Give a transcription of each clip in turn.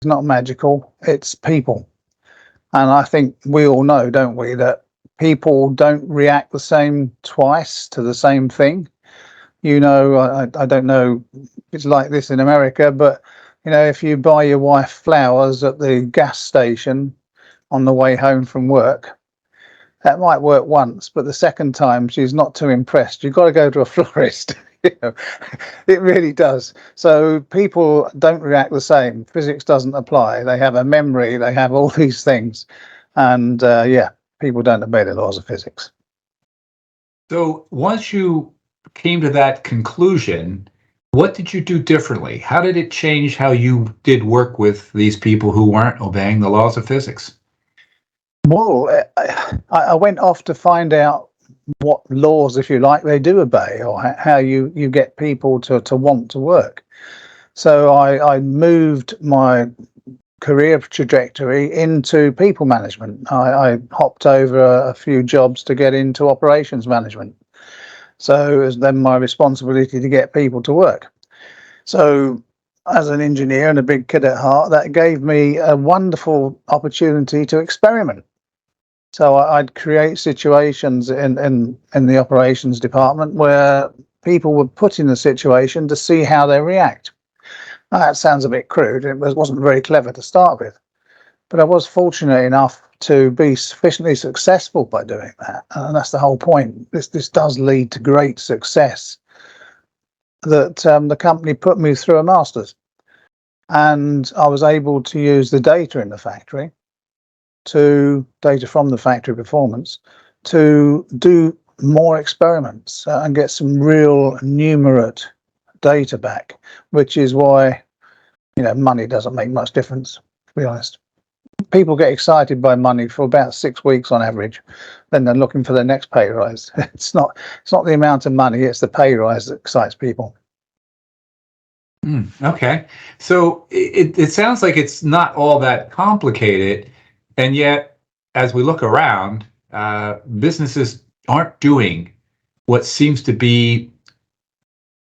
not magical, it's people. And I think we all know, don't we, that people don't react the same twice to the same thing. I don't know if it's like this in America, but if you buy your wife flowers at the gas station on the way home from work, that might work once, but the second time she's not too impressed. You've got to go to a florist. It really does. So people don't react the same. Physics doesn't apply. They have a memory. They have all these things, and people don't obey the laws of physics. So once you came to that conclusion, what did you do differently? How did it change how you did work with these people who weren't obeying the laws of physics? Well, I went off to find out what laws, if you like, they do obey, or how you get people to want to work. So I moved my career trajectory into people management. I hopped over a few jobs to get into operations management. So it was then my responsibility to get people to work. So as an engineer and a big kid at heart, that gave me a wonderful opportunity to experiment. So I'd create situations in the operations department where people were put in the situation to see how they react. Now, that sounds a bit crude. It wasn't very clever to start with, but I was fortunate enough to be sufficiently successful by doing that. And that's the whole point. This does lead to great success. That the company put me through a master's, and I was able to use the data in the factory, data from the factory performance, to do more experiments and get some real numerate data back, which is why money doesn't make much difference, to be honest. People get excited by money for about 6 weeks on average, then they're looking for their next pay rise. It's not the amount of money, it's the pay rise that excites people. Okay, so it sounds like it's not all that complicated. And yet, as we look around, businesses aren't doing what seems to be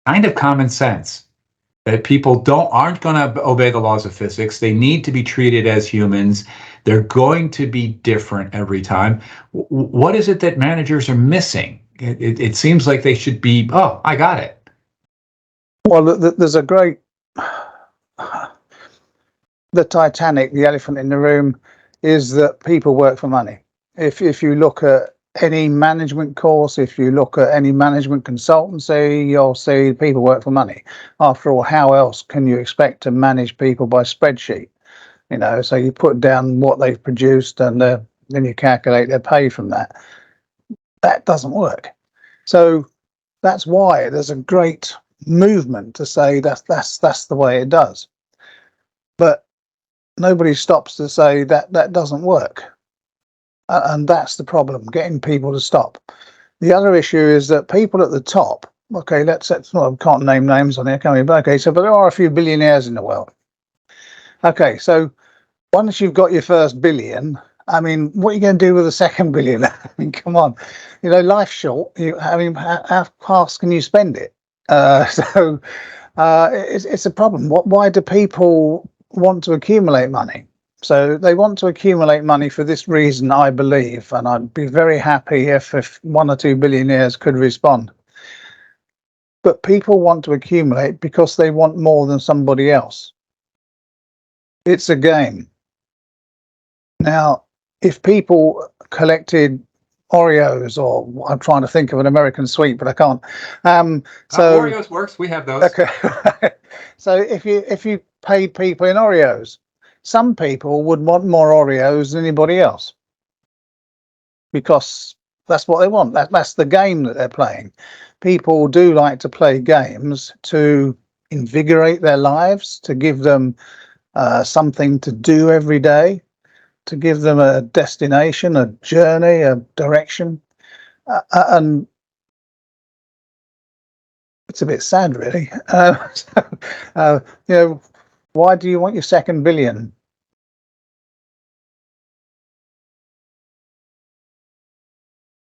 kind of common sense. That people aren't going to obey the laws of physics. They need to be treated as humans. They're going to be different every time. What is it that managers are missing? It seems like they should be, oh, I got it. Well, there's a great... The Titanic, the elephant in the room, is that people work for money. If you look at any management course, if you look at any management consultancy, you'll see people work for money. After all, how else can you expect to manage people by spreadsheet? So you put down what they've produced and then you calculate their pay from that. That doesn't work. So that's why there's a great movement to say that's the way it does. But nobody stops to say that doesn't work. And that's the problem, getting people to stop. The other issue is that people at the top, okay, I can't name names on here, can we? But okay, but there are a few billionaires in the world. Okay, so once you've got your first billion, what are you going to do with the second billion? Come on, life's short. How fast can you spend it? It's a problem. Why do people want to accumulate money? So they want to accumulate money for this reason, I believe, and I'd be very happy if 1 or 2 billionaires could respond. But people want to accumulate because they want more than somebody else. It's a game. Now, if people collected Oreos, or I'm trying to think of an American sweet, but I can't. Oreos works. We have those. Okay. So if you paid people in Oreos, some people would want more Oreos than anybody else, because that's what they want. That's the game that they're playing. People do like to play games to invigorate their lives, to give them something to do every day, to give them a destination, a journey, a direction. And it's a bit sad, really. Why do you want your second billion?